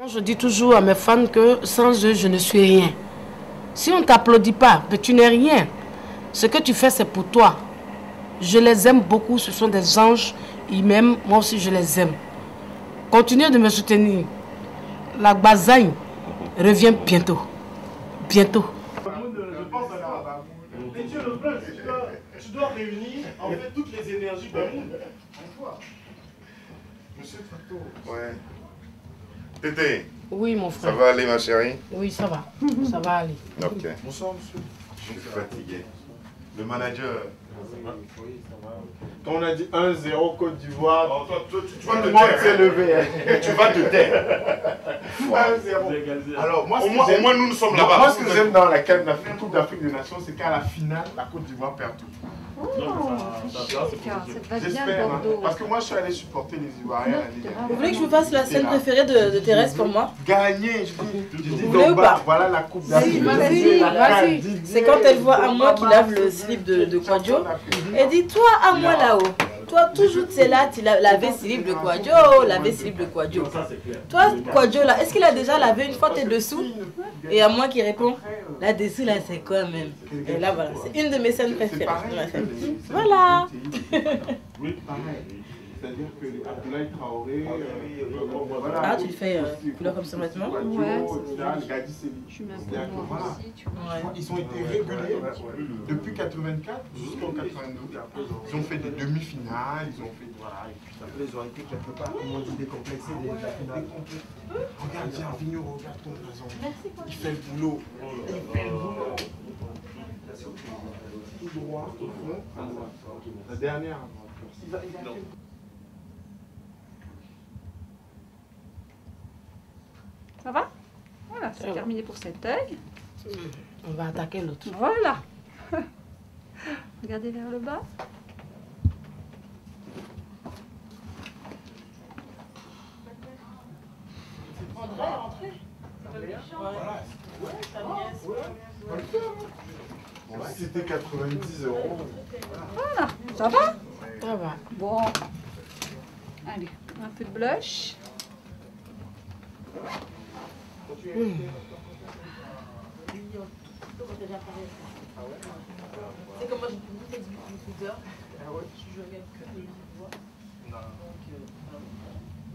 Je dis toujours à mes fans que sans eux, je ne suis rien. Si on ne t'applaudit pas, ben tu n'es rien. Ce que tu fais, c'est pour toi. Je les aime beaucoup, ce sont des anges. Ils m'aiment, moi aussi je les aime. Continuez de me soutenir. La Bazagne revient bientôt. Bientôt. Tu dois réunir en fait toutes les énergies du monde en toi. Monsieur Fatou. Ouais. Tété. Oui, mon frère. Ça va aller, ma chérie? Oui, ça va. Ça va aller. Ok. Bonsoir, monsieur. Je suis fatigué. Le manager. Quand on a dit 1-0 Côte d'Ivoire, Oh, toi, tu tout vas le te monde s'est taire. levé. Tu vas te taire. 1-0. Alors, moi, Au moins, nous sommes là-bas. Moi, ce que j'aime dans la Coupe d'Afrique des Nations, c'est qu'à la finale, la Côte d'Ivoire perd tout. Oh, ça va bien J'espère, hein, Bordeaux. parce que moi, je suis allé supporter les Ivoiriens l'année dernière. Vous voulez que je vous fasse la scène préférée de Thérèse pour moi? Gagner, je dis Vous voulez ou pas? voilà la Coupe d'Afrique. Vas-y. C'est quand elle voit à moi qui lave le slip de Kwadjo. Elle dit, toi à moi là-haut. Toi, toujours, c'est là, tu laves slip de Kwadjo, laver slip de Kwadjo. Toi, Kwadjo là, est-ce qu'il a déjà lavé une fois tes dessous? Et à moi qui répond, là-dessous là, c'est quoi même? Et là, voilà, c'est une de mes scènes préférées de ma famille. Voilà. Oui, pareil. C'est-à-dire que les Abdoulaye Traoré, voilà. Ah, tu le fais couleur comme ça maintenant? Ouais, Les Gadi Seli. je suis même pas moi aussi, tu vois. Ouais. Ils ont été réguliers depuis 84 jusqu'en 92. Ils ont fait des demi-finales, ils ont fait. Voilà. Et puis après, ils ont été quelque part, comment on dit, décomplexés des finales. Regarde, tiens, Vigneault, regarde ton raison. Il fait le boulot. Il fait le boulot. Tout droit, au fond, à droite. La dernière. Ça va? Voilà, c'est terminé pour cet œil. On va attaquer l'autre. Voilà. Regardez vers le bas. Bon, si c'était 90 €. Voilà, ça va? Ça va. Bon. Allez, un peu de blush. C'est comme moi, j'ai beaucoup de Twitter. Je regarde que les voix. Donc,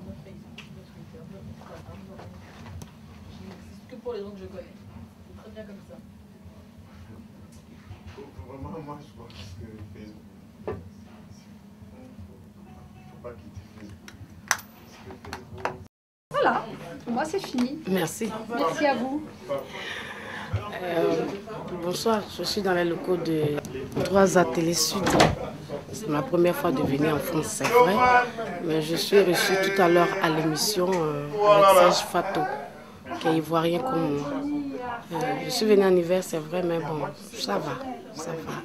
mon Facebook, mon Twitter, mon Instagram, je n'existe que pour les gens que je connais. C'est très bien comme ça. Vraiment, moi, je pense que Facebook. Il ne faut pas quitter Facebook. Parce que Facebook. Voilà, pour moi c'est fini. Merci. Merci à vous. Bonsoir, je suis dans les locaux de 3A Télé Sud. C'est ma première fois de venir en France, c'est vrai. Mais je suis reçue tout à l'heure à l'émission avec Serge Fatou, qui est ivoirien comme moi. Je suis venue en hiver, c'est vrai, mais bon, ça va, ça va.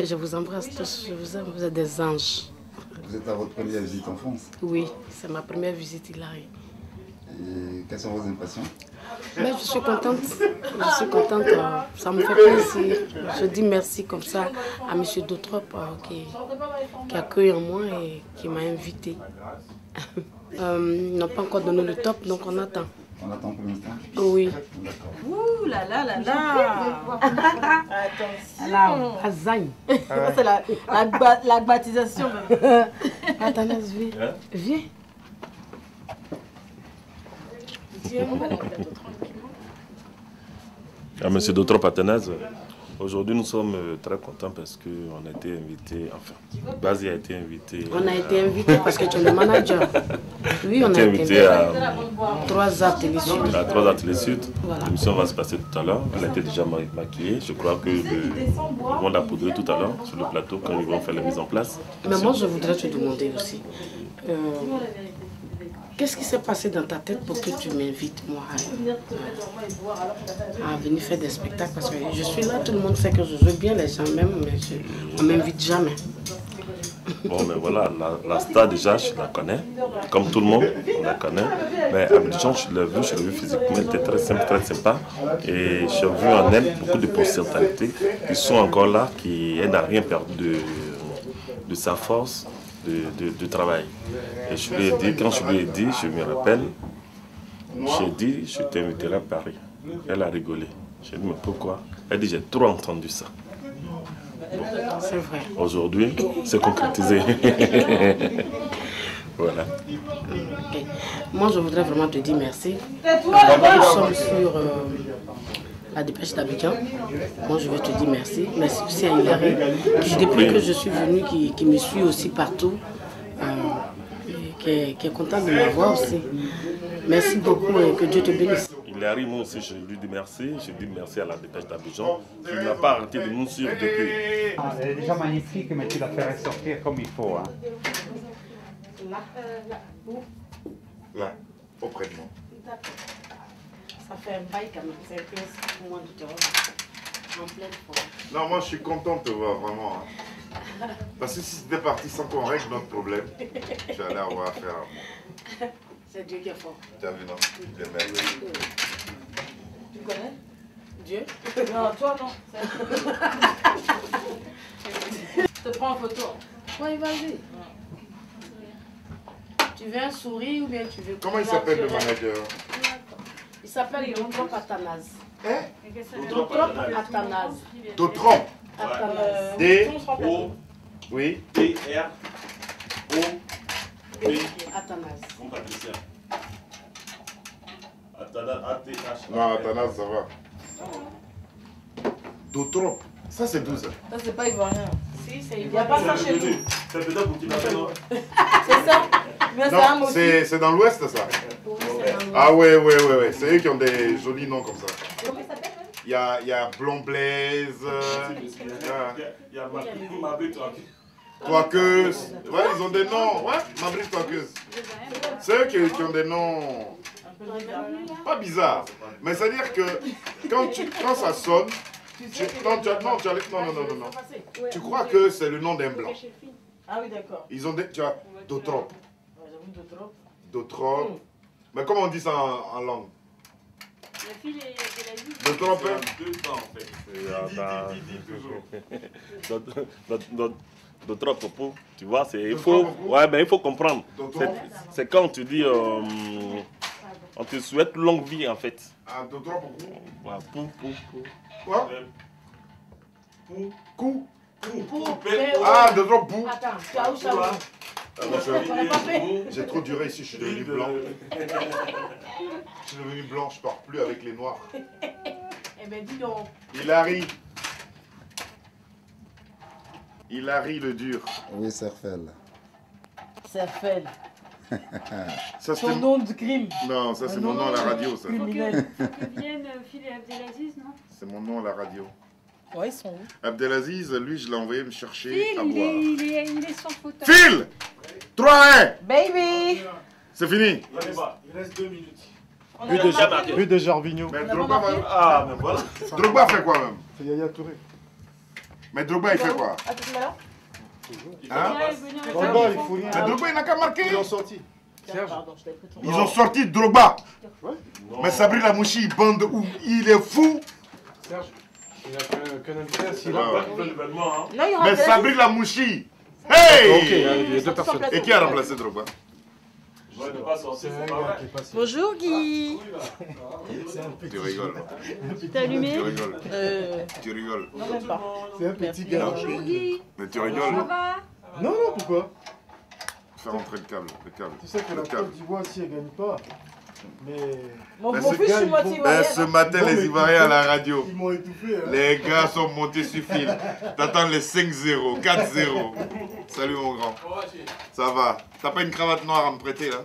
Je vous embrasse tous, je vous aime, vous êtes des anges. Vous êtes à votre première visite en France. Oui, c'est ma première visite, Hilary. Et quelles sont vos impressions? Mais je suis contente, ça me fait plaisir. Je dis merci comme ça à M. Dautrop qui accueille en moi et qui m'a invité. Ils n'ont pas encore donné le top, donc on attend. On attend pour l'instant? Oui. Ouh là là là là. Attention. La Bazagne. C'est la baptisation même. Athanas, viens. Viens. Ah, monsieur Dautrop Athanase, aujourd'hui nous sommes très contents parce qu'on a été invités, enfin, Bazi a été invité. On a été invité parce que tu es le manager. Oui, on a été invité à 3A Télé Sud. À 3A Télé Sud. Voilà. L'émission va se passer tout à l'heure. Elle a été déjà maquillée. Je crois que ils vont la poudrer tout à l'heure sur le plateau quand ils vont faire la mise en place. Mais moi, je voudrais te demander aussi. Qu'est-ce qui s'est passé dans ta tête pour que tu m'invites, moi, à venir faire des spectacles? Parce que je suis là, tout le monde sait que je joue bien, les gens m'aiment, mais on ne m'invite jamais. Bon, mais voilà, la star déjà, je la connais. Comme tout le monde, on la connaît. Mais Abidjan, je l'ai vu physiquement, elle était très simple, très sympa. Et j'ai vu en elle beaucoup de potentialités qui sont encore là, elle n'a rien perdu de sa force. de travail. Et je lui ai dit, quand je lui ai dit, je me rappelle, j'ai dit, je t'inviterai à Paris. Elle a rigolé. J'ai dit, mais pourquoi? Elle dit, j'ai trop entendu ça. C'est vrai. Aujourd'hui, c'est concrétisé. Voilà. Okay. Moi, je voudrais vraiment te dire merci. Nous sommes sur la dépêche d'Abidjan. Moi, je veux te dire merci. Merci aussi à Hilary, qui, depuis que je suis venue, qui me suit aussi partout, qui est content de m'avoir aussi. Merci beaucoup et que Dieu te bénisse. Hilary, moi aussi, je lui dis merci. Je dis merci à la dépêche d'Abidjan, qui n'a pas arrêté de nous suivre depuis. Elle est déjà magnifique, mais tu la ferais sortir comme il faut. Hein. Là, auprès de moi. Ça fait un bail quand même, c'est un peu pour moi de te revoir en pleine forme. Non, moi je suis content de te voir, vraiment. Hein. Parce que si c'était parti sans qu'on règle notre problème, j'allais avoir affaire à moi. C'est Dieu qui est fort. Tu as vu, non? Il est merveilleux. Tu connais Dieu? Non, toi non. Je te prends en photo. Oui, vas-y. Tu veux un sourire ou bien tu veux... Comment il s'appelle le manager? Il s'appelle Dotrop Athanase. Hein? Dotrop Athanase. Dotrop. Athanase. D-O... Oui. T-R-O-P. Athanase. Comme Patricia. A-T-H. Non, Athanase, ça va. Dotrop. Ça, c'est d'où ça? Ça, c'est pas ivoirien. Si, c'est Il n'y a pas ça chez nous. C'est peut-être pour qu'il appelle. C'est ça. Mais c'est un Non, mot aussi. c'est dans l'ouest, ça. Ah ouais. C'est eux qui ont des jolis noms comme ça. Comment il s'appelle? Il y a Blond Blaise, Il y a Mabri Toaqueuse. Ouais, ils ont des noms. Ouais, Mabri Toaqueuse. C'est eux qui ont des noms pas bizarres. Mais c'est-à-dire que quand ça sonne, non. Tu crois que c'est le nom d'un blanc. Ah oui, d'accord. Ils ont des, tu vois, Dotrop. J'avoue, Dotrop. Dotrop. Mais comment on dit ça en langue? La fille est de la vie. Dotrop, hein? Deux temps en fait. D'autres propos, tu vois, il faut comprendre. C'est quand tu dis, on te souhaite longue vie en fait. Ah, Dotrop, Ouais, pou. quoi? Pou. Ah, Dotrop, pou. Attends, tu as où ça? J'ai trop duré ici, je suis devenu blanc. Je suis devenu blanc, je pars plus avec les noirs. Eh bien, dis donc. Hilary le dur. Oui, Serfel. Serfel. Ça, Son nom de crime. Non, ça c'est mon nom à la radio, ça. Criminel. Faut que vienne Phil et Abdelaziz, non? C'est mon nom à la radio. Ouais, ils sont où? Abdelaziz, lui, je l'ai envoyé me chercher Phil, à boire. il est sans fauteuil. Phil 3-1. Baby. C'est fini. Il reste 2 minutes. But de Gervinho. Mais Drogba, Ah, mais voilà. Drogba fait quoi même? C'est Yaya Touré. Mais Drogba, il fait quoi? À tout à l'heure. Hein? Drogba, il faut rien. Mais Drogba, il n'a qu'à marquer. Ils ont sorti. Pardon, je t'ai pris ton... Ils ont sorti Drogba. Ouais. Mais Sabri Lamouchi, il bande où? Il est fou. Serge, il n'a qu'un invité à Silla. Ah. Non, il y aura Mais Abdelaziz. Sabri Lamouchi. Hey! Ok, il y a deux personnes. Et qui a remplacé Drogba? C'est un gars qui est passé. Bonjour Guy. Tu rigoles. T'as allumé? Tu rigoles. Tu rigoles. Non, même pas. C'est un petit gars. Bonjour Guy. Mais tu Ça rigoles. va? Non, pourquoi? Fais rentrer le câble. Tu sais que la Côte d'Ivoire, si elle gagne pas, mais Mon Mais fils, ce je suis moitié Ben, ivoirienne. ce matin, les Ivoiriens à la radio. ils m'ont étouffé. Hein. Les gars sont montés sur fil. T'attends les 5-0, 4-0. Salut mon grand. Ça va. T'as pas une cravate noire à me prêter là?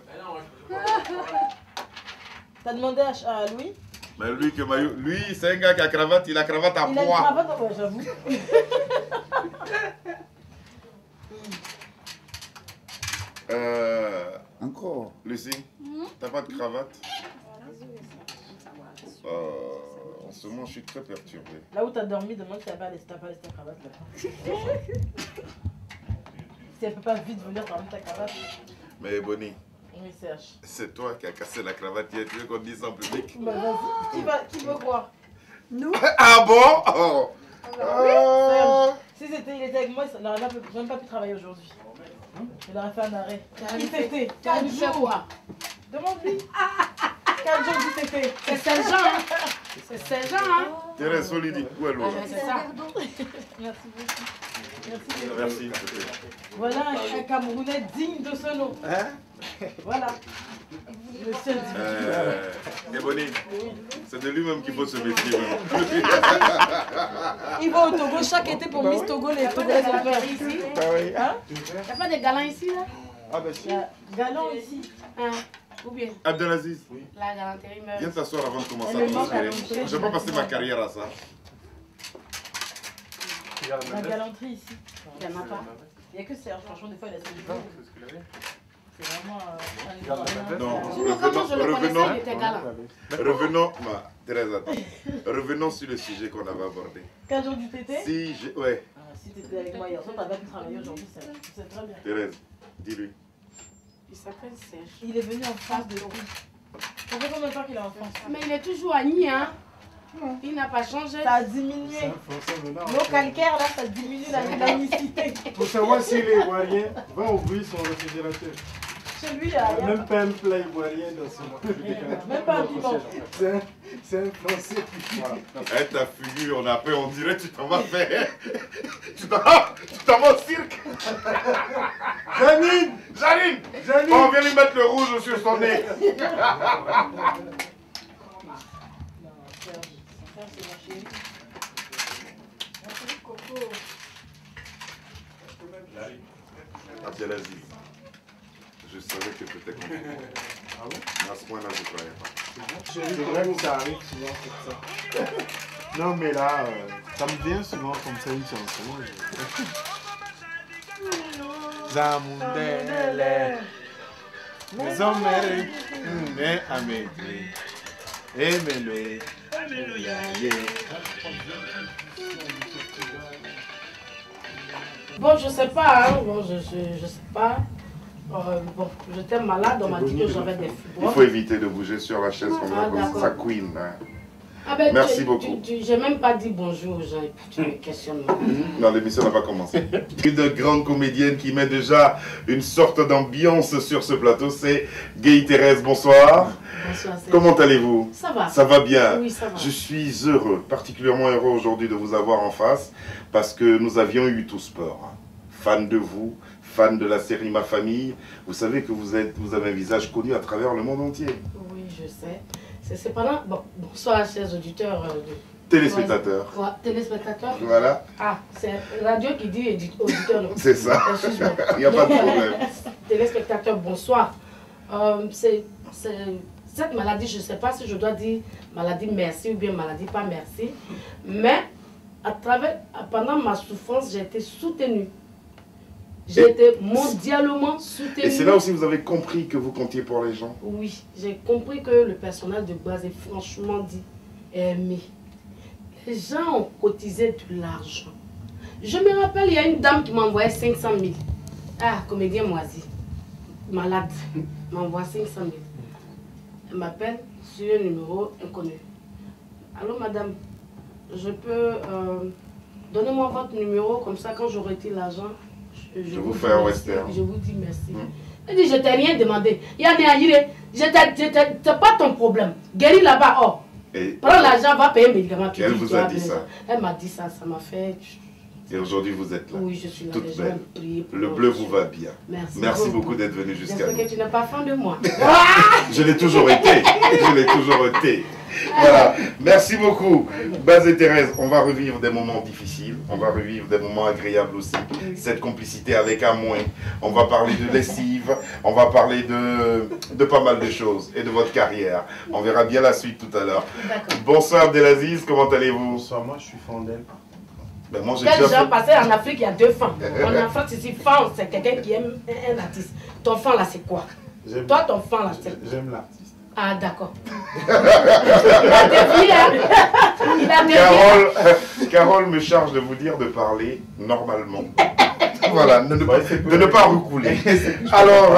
T'as demandé à Louis? Mais lui, c'est un gars qui a cravate, il a cravate à Il a une poids. cravate, ouais, j'avoue. Encore. Lucie, t'as pas de cravate? En ce moment, je suis très perturbé. Là où t'as dormi, demande si t'as pas laissé ta cravate là. Si elle peut pas vite venir ramener ta cravate. Mais Bonnie, Oui, Serge. c'est toi qui as cassé la cravate hier. Tu veux qu'on dise ça en public? Bah vas-y, qui veut voir? Nous? Ah bon? Oh. Serge, si il était avec moi, il n'aurait même pas pu travailler aujourd'hui. Il aurait fait un arrêt. Il fêtait 4 jours. Demande-lui. 4 jours du tété. C'est 16 ans. Hein. C'est 16 ans. Hein. Thérèse Solidi, où est l'eau? C'est ça. Merci beaucoup. Merci. Voilà un Camerounais digne de ce nom. Hein? Voilà. Monsieur Ebony, c'est de lui-même qu'il faut se méfier. Il va au Togo chaque été pour Miss Togo, les Togolais sont peur. Ici. Hein? Il n'y a pas de galants ici, là? Ah ben Il y a galant ici. Hein? Ou bien Abdelaziz, la galanterie meurt. viens t'asseoir avant de commencer Elle à me manque à prospérer. l'entrée. Je ne vais pas passer ma carrière à ça. La galanterie ici. Il n'y en a pas. Il n'y a que Serge, franchement, des fois, il a son niveau. C'est vraiment un Non, Sinon, comment je le connaissais, il était galant. revenons, Thérèse, attends. Revenons sur le sujet qu'on avait abordé. 15 jours du tété. Ouais, Si tu étais avec moi hier soir, tu avais pu travailler aujourd'hui, c'est très bien. Thérèse, dis-lui. Il s'appelle Serge. Il est venu en France de lui. Ça fait combien de temps qu'il est en France? Mais il est toujours à Nice, hein? Il n'a pas changé. Ça a diminué. L'eau calcaire, là, ça diminue la unicité. Pour savoir s'il est ivoirien, va ouvrir son réfrigérateur. Chez lui, il y Il n'y a a même pas un plat ivoirien dans ce monde. même pas un piment. C'est un français. Voilà. Eh, ta figure, on a peur, on dirait que tu t'en vas faire. Tu t'en vas au cirque. Janine! Janine! Janine! On vient lui mettre le rouge sur son nez. Abdelaziz, je savais que tu étais content. Ah bon? À ce point-là, je ne croyais pas. C'est vrai que ça arrive souvent comme ça. Non mais là, ça me vient souvent comme ça une chanson. Zamundele, Mezomere, Amedri, Emele, Bon, je sais pas, hein. Bon, je sais pas. Bon, j'étais malade, on m'a dit que j'avais des Il fibromes. faut éviter de bouger sur la chaise comme Ah, ça, d'accord. ça queen. Hein. Ah ben, Merci beaucoup. J'ai même pas dit bonjour aux gens et puis tu me questionnes. Non, l'émission n'a pas commencé. Une grande comédienne qui met déjà une sorte d'ambiance sur ce plateau, c'est Gaye Thérèse. Bonsoir. Bonsoir. Comment allez-vous? Ça va. Ça va bien. Oui, ça va. Je suis heureux, particulièrement heureux aujourd'hui de vous avoir en face parce que nous avions eu tout sport. Fan de vous, fan de la série Ma Famille. Vous savez que vous avez un visage connu à travers le monde entier. Oui, je sais. C'est cependant... Bon, bonsoir, chers auditeurs. Téléspectateurs. Ouais, téléspectateurs. Voilà. Ah, c'est radio qui dit auditeur. C'est ça. Excuse-moi. Il n'y a pas de problème. Téléspectateurs, bonsoir. Cette maladie, je ne sais pas si je dois dire maladie merci ou bien maladie pas merci. Mais pendant ma souffrance, j'ai été soutenue. J'ai été mondialement soutenue. Et c'est là aussi que vous avez compris que vous comptiez pour les gens. Oui, j'ai compris que le personnel de base est franchement dit aimé. Les gens ont cotisé de l'argent. Je me rappelle, il y a une dame qui m'a envoyé 500 000. Ah, comédien moisi, malade, m'envoie 500 000. Elle m'appelle sur un numéro inconnu. Allô madame, je peux... Donnez-moi votre numéro, comme ça quand j'aurai été l'argent, je vous dis fais un merci. western. Je vous dis merci. Elle dit, je t'ai rien demandé. C'est pas ton problème. Guéris là-bas, oh. Prends l'argent, va payer mes médicaments. Elle vous a dit ça? Elle m'a dit ça, ça m'a fait... Et aujourd'hui, vous êtes là. Oui, je suis là. Toute belle. Le bleu vous va bien. Merci beaucoup d'être venu jusqu'à nous. J'espère que tu n'es pas fan de moi. Je l'ai toujours été. Je l'ai toujours été. Voilà. Merci beaucoup. Baz et Thérèse, on va revivre des moments difficiles. On va revivre des moments agréables aussi. Cette complicité avec Amouin. On va parler de lessive. On va parler de pas mal de choses. Et de votre carrière. On verra bien la suite tout à l'heure. Bonsoir Abdelaziz, comment allez-vous? Bonsoir, moi je suis Fandel. Ben moi, j'ai Quel genre passé en Afrique, il y a deux fans. En France, ici, fan, c'est quelqu'un qui aime un artiste. Ton fan là, c'est quoi? Toi, ton fan là, c'est... J'aime l'artiste. Ah, d'accord. Il a dévié, hein? Il a dévié. Carole me charge de vous dire de parler normalement. Voilà, de ne pas recouler. Alors,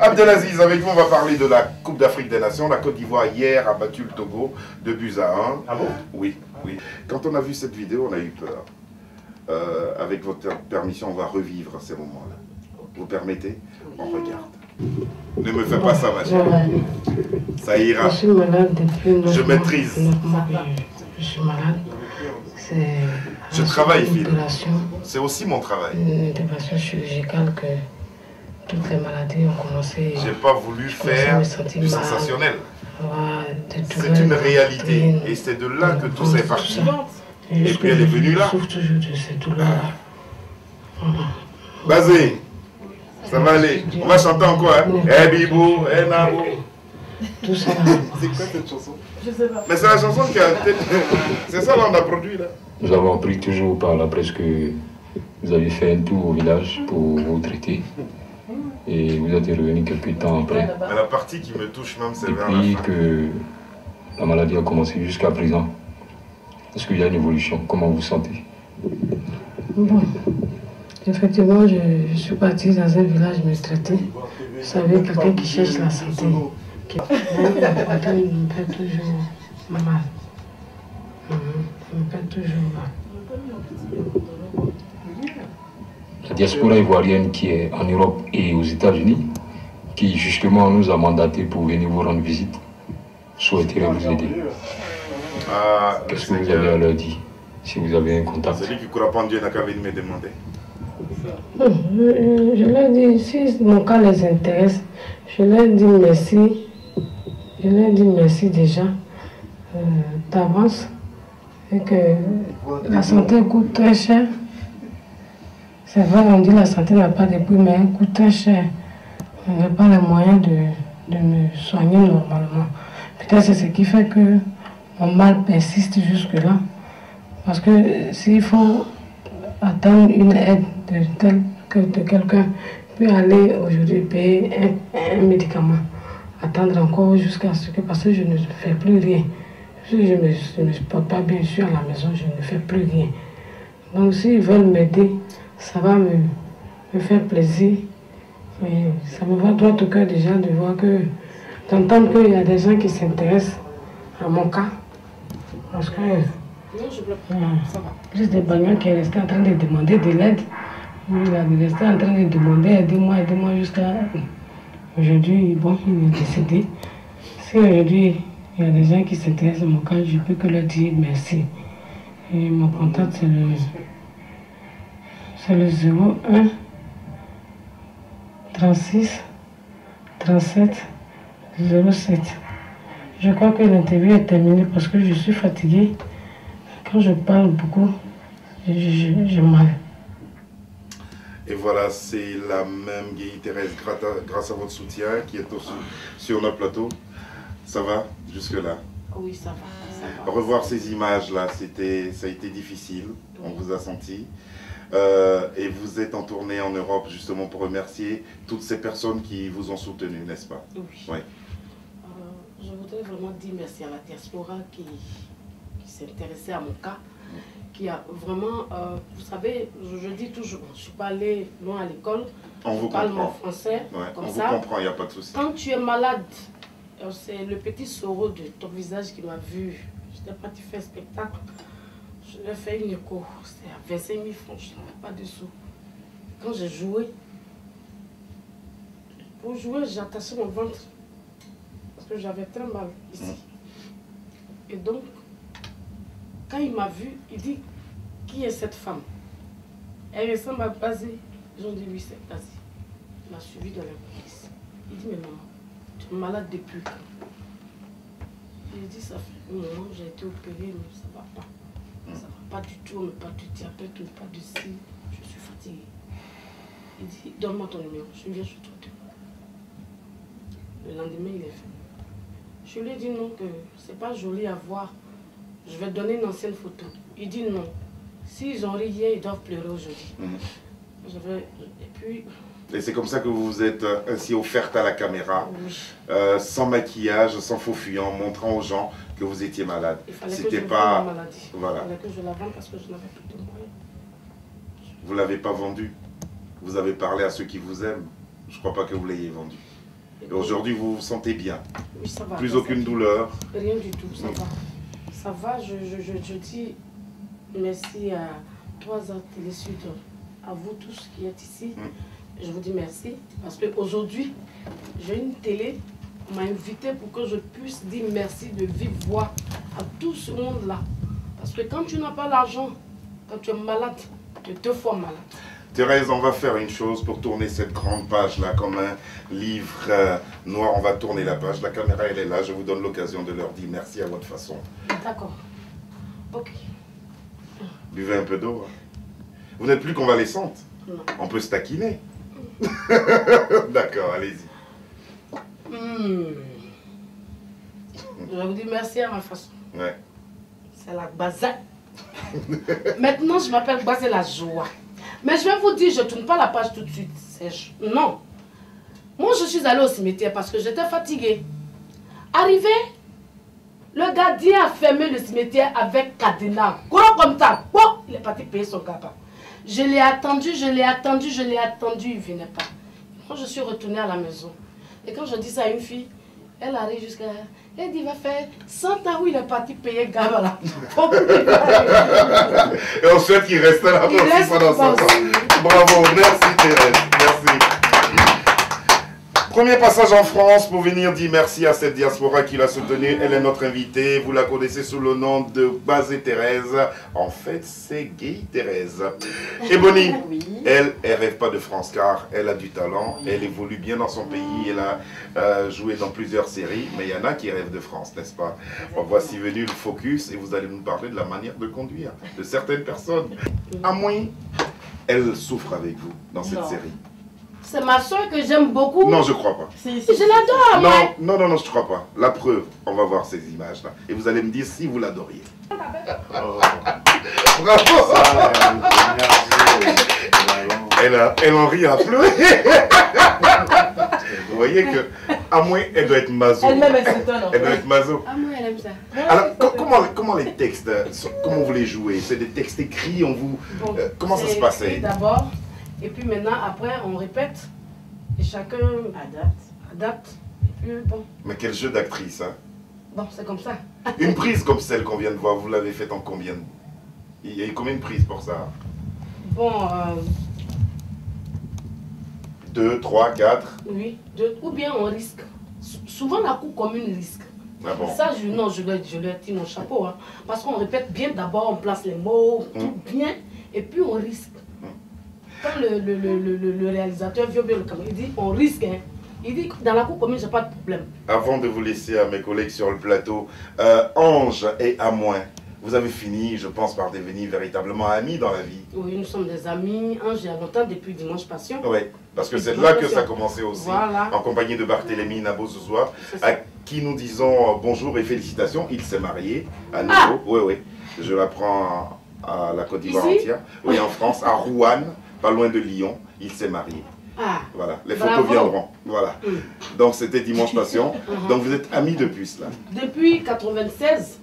Abdelaziz, avec vous, on va parler de la Coupe d'Afrique des Nations. La Côte d'Ivoire, hier, a battu le Togo de buts à 1. Ah bon? Oui, oui. Quand on a vu cette vidéo, on a eu peur. Avec votre permission, on va revivre ces moments-là. Vous permettez? On regarde. Ne me fais pas ça, ma chérie. Ça ira. Je suis malade depuis 9 Je mois. maîtrise. 9 mois que je suis malade. Je travaille, Phil. C'est aussi mon travail. Une intervention chirurgicale que toutes les maladies ont commencé. J'ai pas voulu faire du sensationnel. C'est une réalité. Et c'est de là que tout s'est parti. Et puis elle est venue là. Je souffre toujours de cette douleur-là. Basé, ça va aller. On va chanter encore, hein. Eh Bibo, eh Nabo. Tout ça. C'est quoi cette chanson? Je sais pas. Mais c'est la chanson qui a été... C'est ça là, on a produit là. Nous avons appris toujours par la presse que vous avez fait un tour au village pour vous traiter. Et vous êtes revenu quelques temps après. Mais la partie qui me touche même, c'est vers la Depuis fin. que la maladie a commencé jusqu'à présent, est-ce qu'il y a une évolution? Comment vous vous sentez? Bon, effectivement, je suis partie dans un village me traiter. Vous savez, quelqu'un qui cherche la santé. La poitrine me fait toujours mal. Me fait toujours mal. La diaspora ivoirienne qui est en Europe et aux États-Unis, qui justement nous a mandaté pour venir vous rendre visite, souhaiterait vous aider. Qu'est-ce que vous avez à leur dire, si vous avez un contact? Celui qui ne croit pas en Dieu n'a qu'à venir me demander. Je leur dis, si mon cas les intéresse, je leur dis merci. Je leur dis merci déjà d'avance. Et que la santé coûte très cher. C'est vrai, on dit que la santé n'a pas de prix, mais elle coûte très cher. On n'a pas les moyens de me soigner normalement. Peut-être c'est ce qui fait que mon mal persiste jusque-là. Parce que s'il faut attendre une aide de quelqu'un, peut aller aujourd'hui payer un médicament, attendre encore jusqu'à ce que, parce que je ne fais plus rien. Si je ne me porte pas bien sûr à la maison, je ne fais plus rien. Donc s'ils veulent m'aider, ça va me faire plaisir. Et ça me va droit au cœur déjà de voir que, d'entendre qu'il y a des gens qui s'intéressent à mon cas. Parce que juste des bagnoles qui est resté en train de demander de l'aide. Il est resté en train de demander aidez-moi jusqu'à aujourd'hui. Bon, il est décédé. Si aujourd'hui il y a des gens qui s'intéressent à mon cas, je peux que leur dire merci. Et mon contact c'est le 01 36 37 07. Je crois que l'interview est terminée parce que je suis fatiguée. Quand je parle beaucoup, j'ai mal. Et voilà, c'est la même Guéhi Thérèse, grâce à votre soutien, qui est aussi sur notre plateau. Ça va jusque-là? Oui, ça va. Revoir ces images-là, ça a été difficile, on vous a senti. Et vous êtes en tournée en Europe justement pour remercier toutes ces personnes qui vous ont soutenu, n'est-ce pas? Oui. Je voudrais vraiment dire merci à la diaspora qui s'intéressait à mon cas, qui a vraiment, vous savez, je dis toujours, je ne suis pas allée loin à l'école, je parle mon français, comme on ça. vous comprend, il n'y a pas de souci. Quand tu es malade, c'est le petit sorreau de ton visage qui m'a vu. J'étais partie faire spectacle. Je lui ai fait une écho. C'était à 25 000 francs, je n'avais pas de sous. Quand j'ai joué, pour jouer, j'ai attaché mon ventre. Parce que j'avais très mal ici. Et donc, quand il m'a vu, il dit, qui est cette femme? Elle ressemble à Basé. Ils ont dit, oui, c'est Basé. Il m'a suivi dans la police. Il dit, mais maman, tu es malade depuis quand? J'ai dit, ça fait un moment, j'ai été opérée, mais ça ne va pas. Ça ne va pas du tout, on ne pas du diabète, on ne pas du ci. Je suis fatiguée. Il dit, donne-moi ton numéro, je viens chez toi demain. Le lendemain, il est venu. Je lui ai dit non, que ce n'est pas joli à voir. Je vais donner une ancienne photo. Il dit non. S'ils ont ri hier, ils doivent pleurer aujourd'hui. Et puis... Et c'est comme ça que vous vous êtes ainsi offerte à la caméra, sans maquillage, sans faux fuyant, montrant aux gens que vous étiez malade. C'était pas... Voilà. Il fallait que je la vende parce que je n'avais plus de moyens. Vous ne l'avez pas vendue. Vous avez parlé à ceux qui vous aiment. Je ne crois pas que vous l'ayez vendue. Et aujourd'hui, vous vous sentez bien. Oui, ça va. Plus aucune douleur. Rien du tout, ça va. Ça va, je dis merci à 3 Télé Sud, à vous tous qui êtes ici. Je vous dis merci parce qu'aujourd'hui, j'ai une télé, on m'a invité pour que je puisse dire merci de vive voix à tout ce monde-là. Parce que quand tu n'as pas l'argent, quand tu es malade, tu es 2 fois malade. Thérèse, on va faire une chose pour tourner cette grande page-là comme un livre noir. On va tourner la page. La caméra, elle est là. Je vous donne l'occasion de leur dire merci à votre façon. D'accord. Ok. Buvez un peu d'eau. Hein. Vous n'êtes plus convalescente. Non. On peut se taquiner. D'accord, allez-y. Je vous dis merci à ma façon. Ouais. C'est la baza. Maintenant, je m'appelle Bazé la joie. Mais je vais vous dire, je ne tourne pas la page tout de suite. Non. Moi, je suis allée au cimetière parce que j'étais fatiguée. Arrivé, le gardien a fermé le cimetière avec cadenas. Gros comme ça. Bon, il est parti payer son gaba. Je l'ai attendu, il ne venait pas. Moi, je suis retournée à la maison. Et quand je dis ça à une fille, elle arrive jusqu'à... Elle dit, va faire 100 ans où il est parti payer gaba là. Et on souhaite qu'il reste là pendant 100 ans. Bravo, merci Thérèse, merci. Premier passage en France pour venir dire merci à cette diaspora qui l'a soutenue. Elle est notre invitée. Vous la connaissez sous le nom de Bazé Thérèse. En fait, c'est Gay Thérèse. Et Bonnie, elle rêve pas de France car elle a du talent. Elle évolue bien dans son pays. Elle a joué dans plusieurs séries. Mais il y en a qui rêvent de France, n'est-ce pas? Voici venu le focus et vous allez nous parler de la manière de conduire de certaines personnes. À moins, elle souffre avec vous dans cette série. C'est ma soeur que j'aime beaucoup. Non, je crois pas. Je l'adore, moi. Non, je crois pas. La preuve, on va voir ces images-là. Et vous allez me dire si vous l'adoriez. Oh. Bravo. Elle en rit à pleurer. Vous voyez que, à moins, elle doit être maso. Elle-même, elle s'étonne. Elle doit être maso. À moi, elle aime ça. Alors, comment les textes, comment vous les jouez? C'est des textes écrits, on vous... comment ça se passait? D'abord. Et puis maintenant, après, on répète. Et chacun adapte. Et puis bon. Mais quel jeu d'actrice, hein? Bon, c'est comme ça. Une prise comme celle qu'on vient de voir, vous l'avez faite en combien? Il y a eu combien de prises pour ça? Bon, 2, 3, 4? Oui, 2. Ou bien on risque. Souvent, la cour commune risque. Ah bon? Ça, je leur tire mon chapeau. Hein, parce qu'on répète bien d'abord, on place les mots, tout bien. Et puis on risque. Quand le réalisateur vient bien le caméra, il dit on risque. Hein. Il dit dans la cour commune, j'ai pas de problème. Avant de vous laisser à mes collègues sur le plateau, Ange et Amoin, vous avez fini, je pense, par devenir véritablement amis dans la vie. Oui, nous sommes des amis. Ange, il y a longtemps, depuis Dimanche Passion. Oui, parce que c'est là que ça a commencé aussi. Voilà. En compagnie de Barthélémy Nabo-Zouzoua, à qui nous disons bonjour et félicitations. Il s'est marié à nouveau. Oui, oui. Je l'apprends à la Côte d'Ivoire entière. Oui, en France, à Rouen. Pas loin de Lyon, il s'est marié. Ah, voilà, les photos viendront. Voilà. Donc c'était Dimanche Passion. Donc vous êtes amis depuis cela? Depuis 96.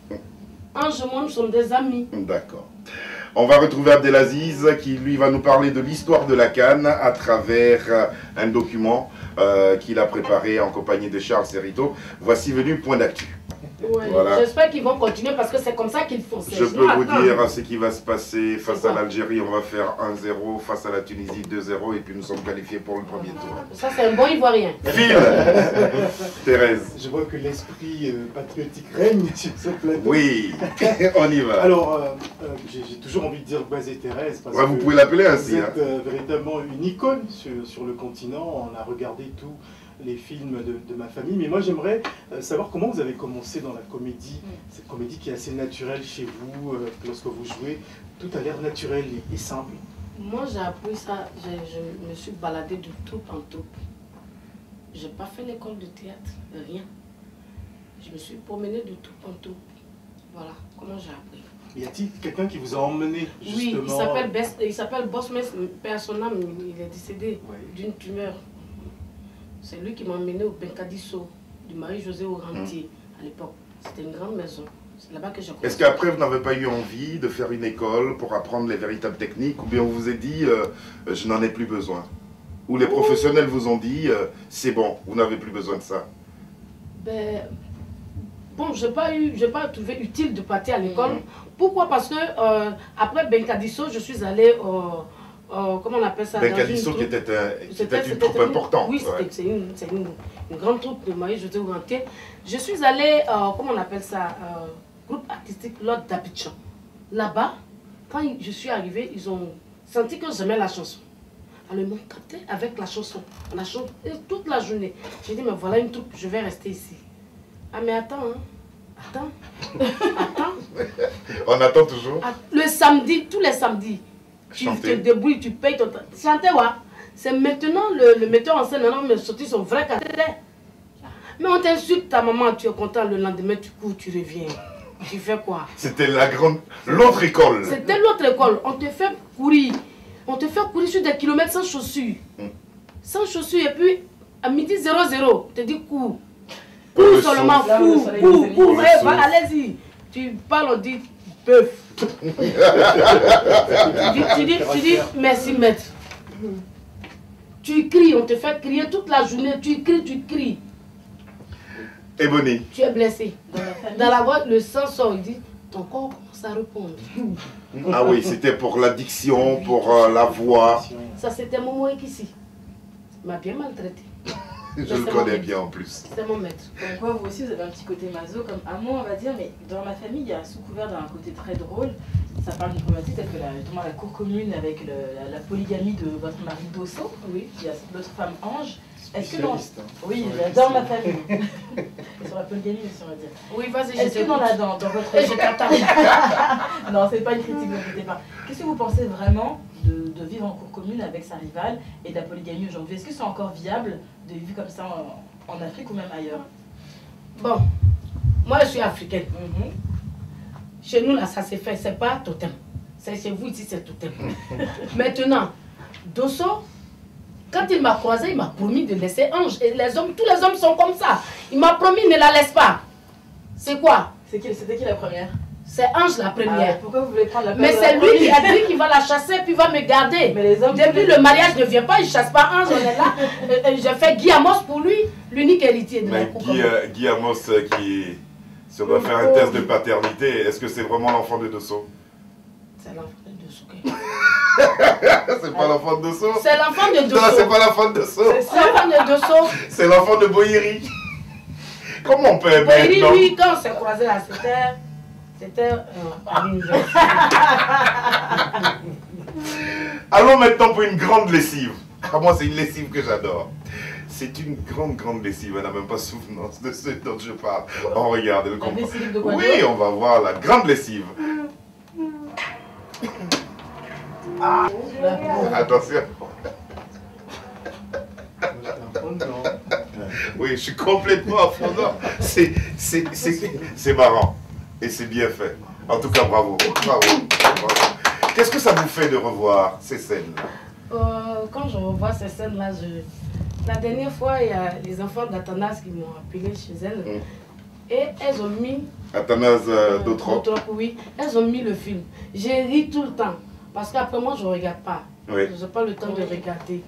Ange et moi, nous sommes des amis. D'accord. On va retrouver Abdelaziz qui lui va nous parler de l'histoire de la Cannes à travers un document qu'il a préparé en compagnie de Charles Serrito. Voici venu Point d'actu. Ouais, voilà. J'espère qu'ils vont continuer parce que c'est comme ça qu'ils font. Je peux vous dire ce qui va se passer face à l'Algérie. On va faire 1-0, face à la Tunisie 2-0 et puis nous sommes qualifiés pour le premier tour. Ça c'est un bon Ivoirien. Phil. Thérèse. Je vois que l'esprit patriotique règne sur ce plateau. Oui, on y va. Alors, j'ai toujours envie de dire Bazé Thérèse. Parce que vous pouvez l'appeler ainsi. Vous êtes véritablement une icône sur le continent. On a regardé tous les films de ma famille, mais moi j'aimerais savoir comment vous avez commencé dans la comédie, cette comédie qui est assez naturelle chez vous, lorsque vous jouez, tout a l'air naturel et simple. Moi j'ai appris ça, je me suis baladée de troupe en troupe. J'ai pas fait l'école de théâtre, rien. Je me suis promenée de troupe en troupe. Voilà, comment j'ai appris. Y a-t-il quelqu'un qui vous a emmené justement? Oui, il s'appelle Bosmes, père son âme, il est décédé d'une tumeur. C'est lui qui m'a emmené au Benkadisso, du Marie-Josée au Rentier, à l'époque. C'était une grande maison. C'est là-bas que j'ai commencé. Est-ce qu'après, vous n'avez pas eu envie de faire une école pour apprendre les véritables techniques? Ou bien on vous a dit, je n'en ai plus besoin? Ou les professionnels vous ont dit, c'est bon, vous n'avez plus besoin de ça? Ben, bon, je n'ai pas trouvé utile de partir à l'école. Pourquoi? Parce que après Benkadisso, je suis allée comment on appelle ça? Bencalisto qui était une troupe importante. Oui, c'est une grande troupe de Maïs José Ourantier. Je suis allée, comment on appelle ça, groupe artistique Lord d'Abidjan. Là-bas, quand je suis arrivée, ils ont senti que j'aimais la chanson. Alors ils m'ont capté avec la chanson. On a chanté toute la journée. J'ai dit, mais voilà une troupe, je vais rester ici. Ah mais attends, hein. Attends. On attend toujours. Le samedi, tous les samedis, tu te débrouilles, tu payes ton temps. Chanter, ouais. C'est maintenant le metteur en scène, maintenant, mais sorti son vrai caractère. Mais on t'insulte ta maman, tu es content, le lendemain tu cours, tu reviens. Tu fais quoi? C'était l'autre école. C'était l'autre école. On te fait courir. On te fait courir sur des kilomètres sans chaussures. Sans chaussures, et puis à midi 00, on te dit cours. Cours seulement, cours, allez-y. Tu parles, on dit bœuf. tu dis merci maître. Tu cries, on te fait crier toute la journée, tu cries. Ebony. Tu es blessé. Dans la voix, le sang sort, il dit, ton corps commence à répondre. Ah oui, c'était pour l'addiction, pour la voix. Ça, c'était mon moïse ici. Il m'a bien maltraité. Je le connais bien en plus. C'est mon maître. Comme quoi, vous aussi, vous avez un petit côté maso, comme à moi, on va dire, mais dans ma famille, il y a sous couvert d'un côté très drôle. Ça parle d'une problématique telle que la cour commune avec la polygamie de votre mari Dosso. Oui. Il y a l'autre femme Ange. Est-ce que dans... Oui, j'adore ma famille. Sur la polygamie aussi, on va dire. Oui, vas-y, est-ce que dans votre... Je t'attends. Non, c'est pas une critique, ne vous inquiétez pas. Qu'est-ce que vous pensez vraiment de vivre en cour commune avec sa rivale et de la polygamie aujourd'hui? Est-ce que c'est encore viable de vivre comme ça en Afrique ou même ailleurs? Bon, moi je suis africaine. Chez nous là, ça s'est fait, c'est pas totem. C'est chez vous ici, c'est totem. Maintenant, Dosso, quand il m'a croisé, il m'a promis de laisser Ange. Et les hommes, tous les hommes sont comme ça. Il m'a promis, ne la laisse pas. C'est quoi? C'était qui la première? C'est Ange la première. Pourquoi vous voulez prendre la Mais c'est lui qui a dit qu'il va la chasser puis va me garder. Mais les hommes, depuis le mariage ne vient pas, il ne chasse pas Ange, on est là. J'ai fait Guy Amos pour lui, l'unique héritier de la cour. Guy Amos qui... Si on doit faire un test de paternité, est-ce que c'est vraiment l'enfant de Dosso? C'est l'enfant de Dosso. C'est pas l'enfant de Dosso? C'est l'enfant de Dosso. Non, c'est pas l'enfant de Dosso. C'est l'enfant de Dosso. C'est l'enfant de Boyeri. Comment on peut aimer? Boyeri, lui, quand on s'est croisé là, c'était à l'université. Allons maintenant pour une grande lessive. Ah, moi, c'est une lessive que j'adore. C'est une grande lessive. Elle n'a même pas souvenance de ce dont je parle. On regarde. La lessive de quoi? Oui, on va voir la grande lessive. Ah. Attention. Oui, je suis complètement à fond. C'est marrant. Et c'est bien fait. En tout cas, bravo. Bravo. Qu'est-ce que ça vous fait de revoir ces scènes-là? Quand je revois ces scènes-là, la dernière fois, il y a les enfants d'Athanas qui m'ont appelé chez elles. Et elles ont mis... Athanas d'Autrop. Oui, elles ont mis le film. J'ai ri tout le temps. Parce qu'après moi, je ne regarde pas. Oui. Je n'ai pas le temps de regarder.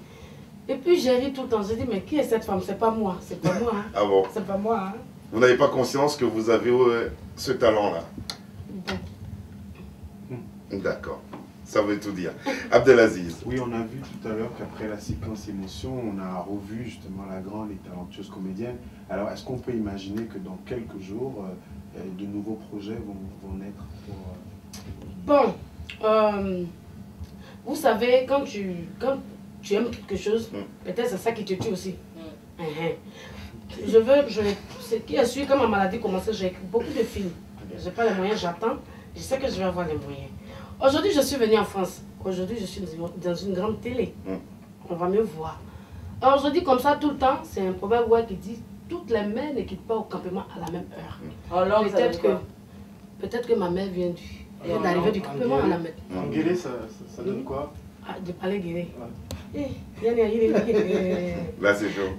Et puis j'ai ri tout le temps. J'ai dit, mais qui est cette femme? C'est pas moi. C'est pas moi. Hein. Ah bon? C'est pas moi. Hein. Vous n'avez pas conscience que vous avez ce talent-là? D'accord. Ça veut tout dire. Abdelaziz. Oui, on a vu tout à l'heure qu'après la séquence émotion, on a revu justement la grande et talentueuse comédienne. Alors, est-ce qu'on peut imaginer que dans quelques jours, de nouveaux projets vont naître pour... Bon, vous savez, quand tu aimes quelque chose, peut-être c'est ça qui te tue aussi. Ce qui est sûr, quand ma maladie commençait, j'ai écrit beaucoup de films. Je n'ai pas les moyens, j'attends. Je sais que je vais avoir les moyens. Aujourd'hui, je suis venue en France. Aujourd'hui, je suis dans une grande télé. On va me voir. Alors, je dis comme ça tout le temps, c'est un proverbe qui dit toutes les mères ne quittent pas au campement à la même heure. Peut-être que ma mère vient d'arriver du campement à la même heure. En guélé, ça donne quoi? De parler guélé. Là, c'est chaud.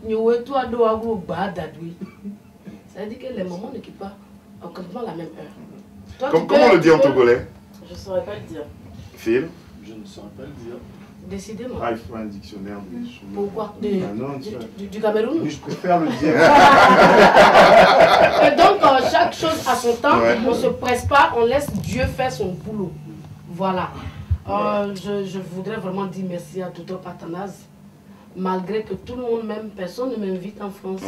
Ça veut dire que les mamans ne quittent pas au campement à la même heure. Comment on le dit en togolais? Je ne saurais pas le dire. Phil? Je ne saurais pas le dire. Décidément. Ah, il faut un dictionnaire de... Pourquoi? Du Cameroun? Oui, je préfère le dire. Et donc, chaque chose à son temps, on ne se presse pas, on laisse Dieu faire son boulot. Voilà. Je voudrais vraiment dire merci à Toto Patanas. Malgré que tout le monde m'aime, personne ne m'invite en France.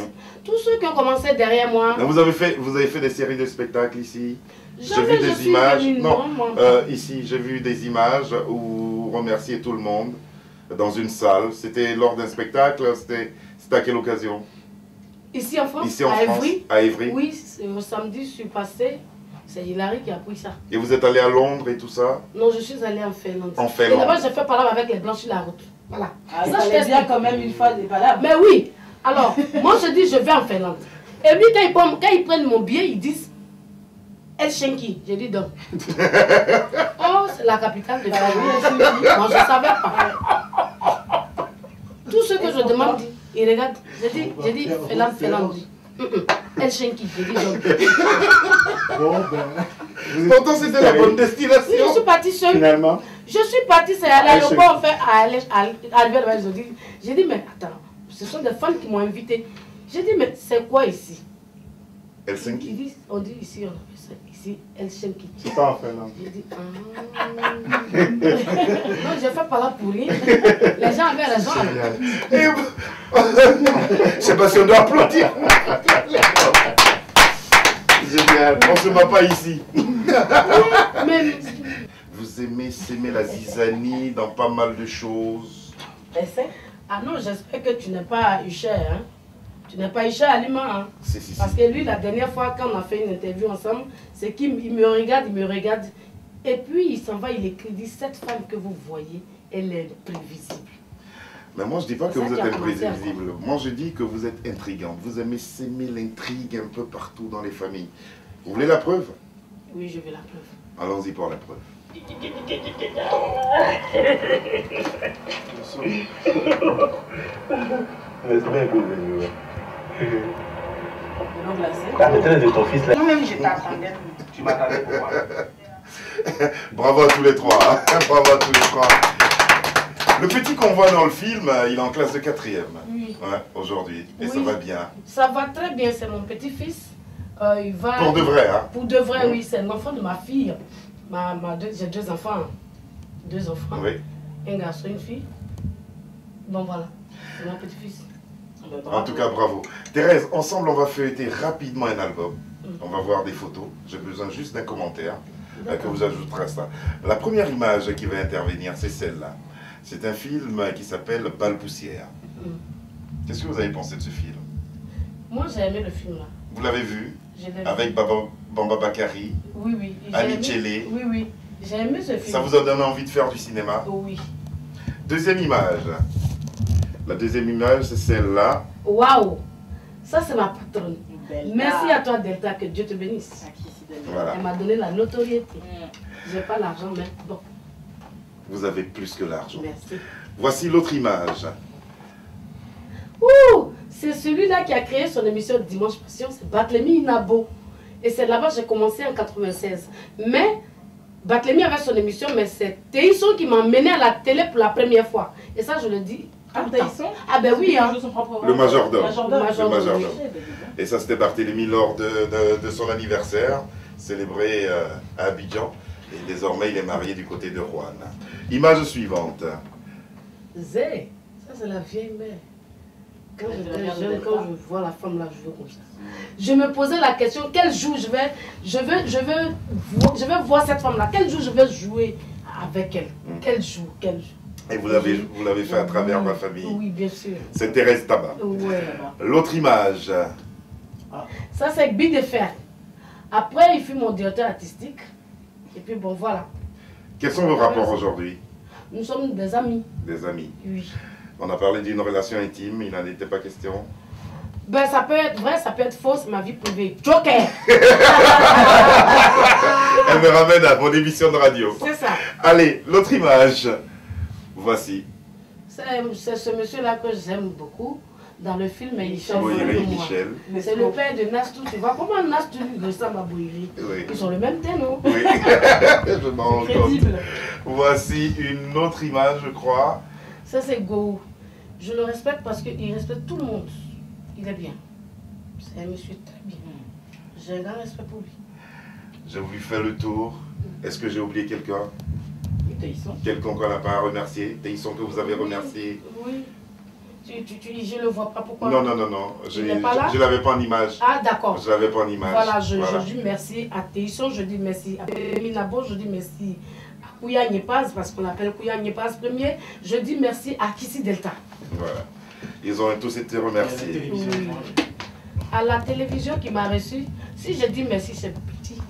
Tous ceux qui ont commencé derrière moi... Mais vous avez fait des séries de spectacles ici? J'ai vu des images. Ici, j'ai vu des images où vous remerciez tout le monde dans une salle. C'était lors d'un spectacle, c'était à quelle occasion? Ici en France, ici en France, Évry. À Évry. Oui, au samedi, je suis passée. C'est Hilary qui a pris ça. Et vous êtes allé à Londres et tout ça? Non, je suis allée en Finlande. En Finlande. Et là-bas, j'ai fait parler avec les blancs sur la route. Voilà. Ah, ça, je bien quand même une fois des palabres. Mais oui. Alors, moi, je dis, je vais en Finlande. Et lui, quand ils prennent mon billet, ils disent Helsinki. J'ai dit donc. Oh, c'est la capitale de Finlande. Moi, je ne savais pas. Tout ce que je demande, ils regardent. J'ai dit Finlande. Helsinki. J'ai dit donc. Bon, ben. Pourtant, c'était la bonne destination. Oui, je suis partie seule. Finalement. Je suis partie, c'est à l'aéroport, en fait, arriver là-bas, j'ai dit, mais attends, ce sont des femmes qui m'ont invité. J'ai dit, mais c'est quoi ici? Helsinki. On dit ici, on appelle ça ici, Helsinki. C'est pas en Finlande. J'ai dit, non, j'ai fait par là pour rien. Les gens avaient raison. Je sais pas si on doit applaudir. Génial, on se bat pas ici. Mais... Vous aimez s'aimer la zizanie dans pas mal de choses. Ah non, j'espère que tu n'es pas Hucher, hein. Tu n'es pas Hucher Aliment, hein. Parce que lui, la dernière fois, quand on a fait une interview ensemble, c'est qu'il me regarde. Et puis, il s'en va, il écrit, dit, cette femme que vous voyez, elle est prévisible. Mais moi, je dis pas que vous êtes imprévisible. Moi, je dis que vous êtes intrigante. Vous aimez s'aimer l'intrigue un peu partout dans les familles. Vous voulez la preuve? Oui, je veux la preuve. Allons-y pour la preuve. Moi-même, je t'attendais. Tu m'attendais pour moi. Bravo à tous les trois. Hein. Bravo à tous les trois. Le petit qu'on voit dans le film, il est en classe de 4e. Oui. Ouais, aujourd'hui. Et Oui. ça va bien. Ça va très bien, c'est mon petit-fils. Il va... Pour de vrai, hein? Pour de vrai, oui. C'est l'enfant de ma fille. J'ai 2 enfants. 2 enfants. Oui. Un garçon, une fille. Bon, voilà. C'est mon petit-fils. En tout cas, bravo. Thérèse, ensemble, on va feuilleter rapidement un album. On va voir des photos. J'ai besoin juste d'un commentaire que vous ajouterez à ça. La première image qui va intervenir, c'est celle-là. C'est un film qui s'appelle Balle Poussière. Qu'est-ce que vous avez pensé de ce film? Moi, j'ai aimé le film, là. Vous l'avez vu? Avec Bamba Bakari? Oui, oui. Annie Tchélé? Oui, oui. J'ai aimé ce film. Ça vous a donné envie de faire du cinéma? Oui. Deuxième image. La deuxième image, c'est celle-là. Waouh! Ça, c'est ma patronne. Delta. Merci à toi, Delta, que Dieu te bénisse. Voilà. Elle m'a donné la notoriété. Je n'ai pas l'argent, mais bon. Vous avez plus que l'argent. Merci. Voici l'autre image. Ouh! C'est celui-là qui a créé son émission Dimanche Passion, c'est Barthélemy Inabo. Et c'est là-bas que j'ai commencé en 96. Mais Barthélemy avait son émission, mais c'est Théisson qui m'a mené à la télé pour la première fois. Et ça, je le dis. Ah, Théisson? Ah ben oui, hein. Le majordome. Le majordome. Et ça, c'était Barthélemy lors de son anniversaire, célébré à Abidjan. Et désormais, il est marié du côté de Rouen. Image suivante. Zé, ça c'est la vieille mère. Quand j'étais jeune, quand je vois la femme là, je veux comme ça. Je me posais la question, quel jour je vais voir cette femme là, quel jour je vais jouer avec elle. Quel jour. Et vous l'avez fait à travers ma famille. Oui, bien sûr. C'est Thérèse Tabat. Ouais. L'autre image. Ça c'est Bi de Fer. Après, il fut mon directeur artistique. Et puis bon, voilà. Quels sont vos rapports aujourd'hui? Nous sommes des amis. Des amis. Oui. On a parlé d'une relation intime, il n'en était pas question. Ben ça peut être vrai, ça peut être faux, c'est ma vie privée. Joker. Elle me ramène à mon émission de radio. C'est ça. Allez, l'autre image. Voici. C'est ce monsieur-là que j'aime beaucoup. Dans le film, il chante Boïri Michel. C'est le père de Nastou. Tu vois comment Nastou ressemble à Boïri? Oui. Ils ont le même teint, non? Oui. Je m'en rends compte. Voici une autre image, je crois. Ça, c'est Go. Je le respecte parce qu'il respecte tout le monde. Il est bien. C'est un monsieur très bien. J'ai un grand respect pour lui. J'ai voulu faire le tour. Est-ce que j'ai oublié quelqu'un? Téhisson. Quelqu'un qu'on n'a pas remercié, Téhisson que vous avez remercié. Oui. Je ne le vois pas, pourquoi? Non. Je ne l'avais pas en image. Ah, d'accord. Je ne l'avais pas en image. Voilà, je dis merci à Téhisson, je dis merci à Minabo, je dis merci à Kouya Nyepaz, parce qu'on appelle Kouya Nyepaz premier. Je dis merci à Kissi Delta. Voilà. Ils ont tous été remerciés. Oui. À la télévision qui m'a reçu, si je dis merci, c'est petit.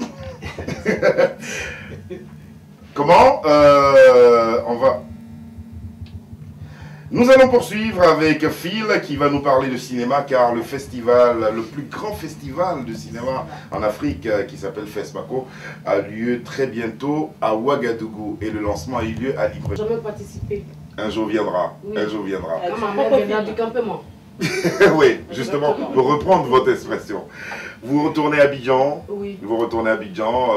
Comment on va... Nous allons poursuivre avec Phil qui va nous parler de cinéma, car le festival, le plus grand festival de cinéma en Afrique qui s'appelle FESPACO a lieu très bientôt à Ouagadougou et le lancement a eu lieu à Libreville. Je vais participer. Un jour viendra, oui. Un jour viendra. Ma mère viendra du campement. Oui, justement, pour reprendre votre expression. Vous retournez à Abidjan, oui. Vous retournez à Abidjan,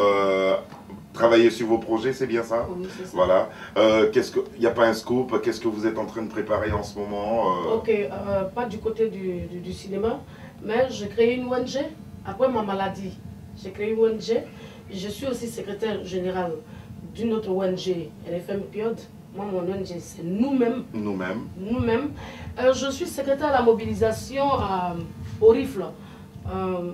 travailler sur vos projets, c'est bien ça? Oui, c'est ça. Voilà. Il n'y a pas un scoop? Qu'est-ce que vous êtes en train de préparer en ce moment? Ok, pas du côté du cinéma, mais j'ai créé une ONG. Après ma maladie, j'ai créé une ONG. Je suis aussi secrétaire général d'une autre ONG, LFM Piod. Moi, mon ONG, c'est nous-mêmes. Nous-mêmes. Je suis secrétaire à la mobilisation au RIFLE.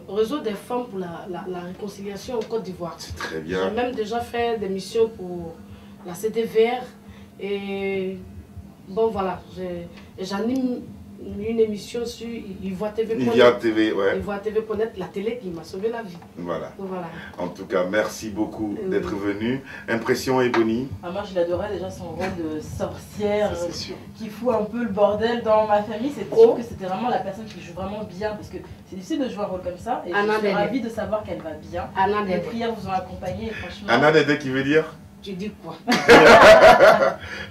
Réseau des femmes pour la réconciliation en Côte d'Ivoire. C'est très bien. J'ai même déjà fait des missions pour la CDVR et bon voilà, j'anime une émission sur Ivoire TV. Ivoire TV, ouais. Ivoire TV pour la télé qui m'a sauvé la vie. Voilà. Voilà. En tout cas, merci beaucoup d'être venu. Impression Ebony. Ah, moi, je l'adorais déjà son rôle de sorcière qui fout un peu le bordel dans ma famille. C'est sûr que c'était vraiment la personne qui joue vraiment bien parce que c'est difficile de jouer un rôle comme ça. Et je suis ravie de savoir qu'elle va bien. Les prières vous ont accompagné et franchement. Anna Dédé qui veut dire? Tu dis quoi?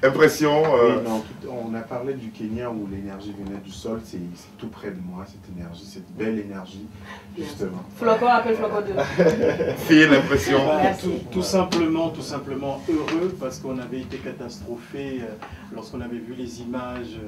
Impression oui, non, on a parlé du Kenya où l'énergie venait du sol, c'est tout près de moi, cette énergie, cette belle énergie, justement. Flocon appelle Flocon 2. Phil, l'impression. Tout simplement heureux parce qu'on avait été catastrophé lorsqu'on avait vu les images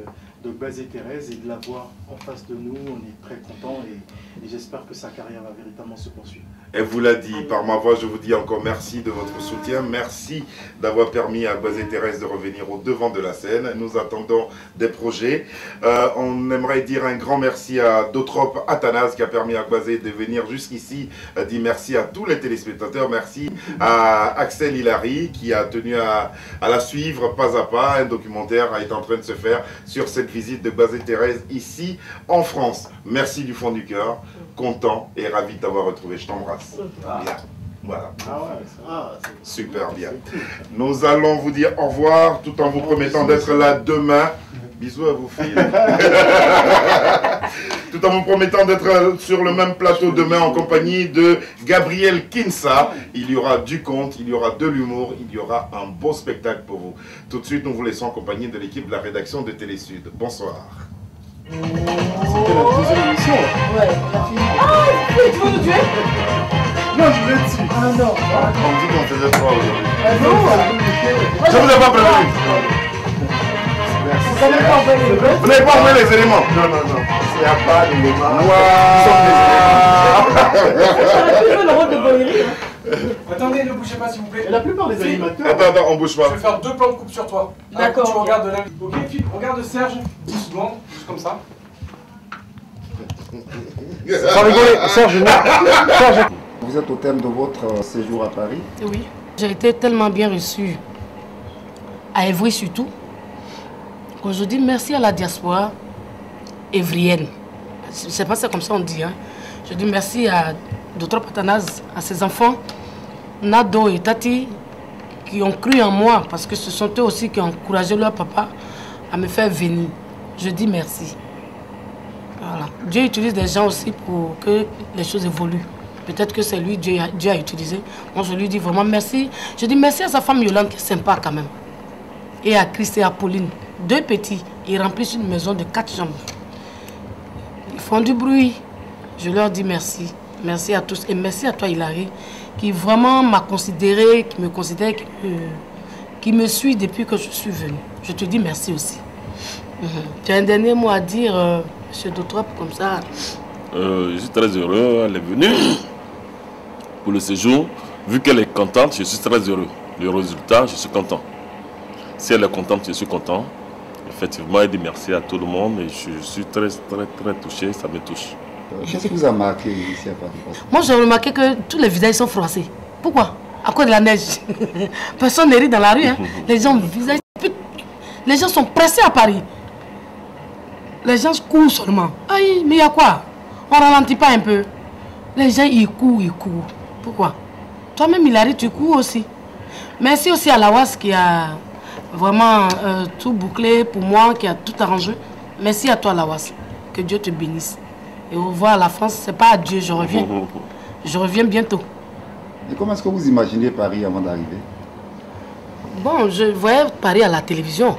de Baz et Thérèse et de la voir en face de nous, on est très contents et j'espère que sa carrière va véritablement se poursuivre. Elle vous l'a dit, par ma voix, je vous dis encore merci de votre soutien. Merci d'avoir permis à Baz et Thérèse de revenir au devant de la scène. Nous attendons des projets. On aimerait dire un grand merci à Dotrop Athanase qui a permis à Baz de venir jusqu'ici. Dit merci à tous les téléspectateurs. Merci à Axel Hilary qui a tenu à la suivre pas à pas. Un documentaire est en train de se faire sur cette visite de Baz et Thérèse ici en France. Merci du fond du cœur. Content et ravi de t'avoir retrouvé. Je t'embrasse. Bien. Voilà. Super bien. Nous allons vous dire au revoir tout en vous promettant d'être là demain. Bisous à vous filles. Tout en vous promettant d'être sur le même plateau demain en compagnie de Gabriel Kinsa. Il y aura du conte, il y aura de l'humour, il y aura un beau spectacle pour vous. Tout de suite, nous vous laissons en compagnie de l'équipe de la rédaction de Télésud. Bonsoir. C'était la deuxième émission. Ouais, ah, tu veux nous tuer? Non, je vais dessus. Ah non. On dit qu'on faisait 3 aujourd'hui. Ah non. Je vous ai pas prévenu. Vous n'avez pas envoyé les éléments? Non. Il n'y a pas d'éléments. J'aurais pu jouer le rôle de Boéry. Attendez, ne bougez pas s'il vous plaît. La plupart des animateurs... Attends, on bouge pas. Je vais faire 2 plans de coupe sur toi. D'accord. Tu regardes là. Ok, Phil, regarde Serge. 10 secondes, juste comme ça. Sans rigoler, Serge, Vous êtes au thème de votre séjour à Paris. Oui. J'ai été tellement bien reçue, à Évry surtout, que je dis merci à la diaspora évrienne. C'est pas ça comme ça on dit. Hein. Je dis merci à Dotrop Athanase, à ses enfants, Nado et Tati, qui ont cru en moi, parce que ce sont eux aussi qui ont encouragé leur papa à me faire venir. Je dis merci. Voilà. Dieu utilise des gens aussi pour que les choses évoluent. Peut-être que c'est lui, Dieu a utilisé. Moi, je lui dis vraiment merci. Je dis merci à sa femme Yolande, qui est sympa quand même. Et à Christ et à Pauline. 2 petits. Ils remplissent une maison de 4 chambres. Ils font du bruit. Je leur dis merci. Merci à tous. Et merci à toi, Hilary, qui vraiment m'a considéré, qui me considère, qui me suit depuis que je suis venue. Je te dis merci aussi. Tu as un dernier mot à dire, M. Dotrop, comme ça? Je suis très heureux, elle est venue pour le séjour. Vu qu'elle est contente, je suis très heureux. Le résultat, je suis content. Si elle est contente, je suis content. Effectivement, elle dit merci à tout le monde et je suis très touché, ça me touche. Qu'est-ce que vous avez marqué ici à Paris? Moi, j'ai remarqué que tous les visages sont froissés. Pourquoi? À cause de la neige. Personne ne rit dans la rue. Hein. Les gens sont pressés à Paris. Les gens courent seulement. Aïe, mais il y a quoi? On ne ralentit pas un peu. Les gens, ils courent. Pourquoi? Toi-même, Hilary, tu cours aussi. Merci aussi à Lawas qui a vraiment tout bouclé pour moi, qui a tout arrangé. Merci à toi, Lawas. Que Dieu te bénisse. Et au revoir à la France, c'est pas adieu, je reviens. Je reviens bientôt. Et comment est-ce que vous imaginez Paris avant d'arriver? Bon, je voyais Paris à la télévision.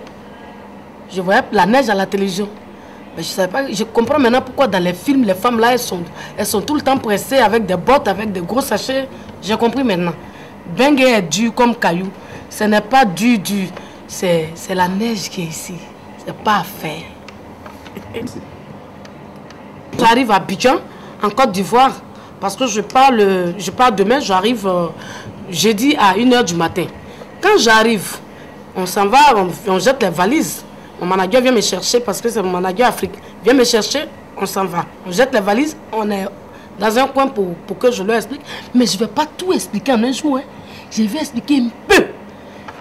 Je voyais la neige à la télévision. Mais je savais pas, je comprends maintenant pourquoi dans les films, les femmes là, elles sont tout le temps pressées avec des bottes, avec des gros sachets. J'ai compris maintenant. Bengue est dur comme caillou. Ce n'est pas dur. C'est la neige qui est ici. C'est pas à faire. J'arrive à Abidjan, en Côte d'Ivoire, parce que je pars demain, j'arrive jeudi à 1 h du matin. Quand j'arrive, on s'en va, on jette les valises. Mon manager vient me chercher parce que c'est mon manager africain. Vient me chercher, on s'en va. On jette les valises, on est dans un coin pour que je leur explique. Mais je ne vais pas tout expliquer en un jour. Hein. Je vais expliquer un peu.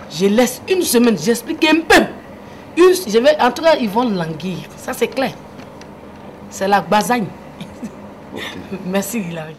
Je laisse une semaine, j'explique un peu. En tout cas, ils vont languir. Ça, c'est clair. C'est la basagne. Okay. Merci, Hilary.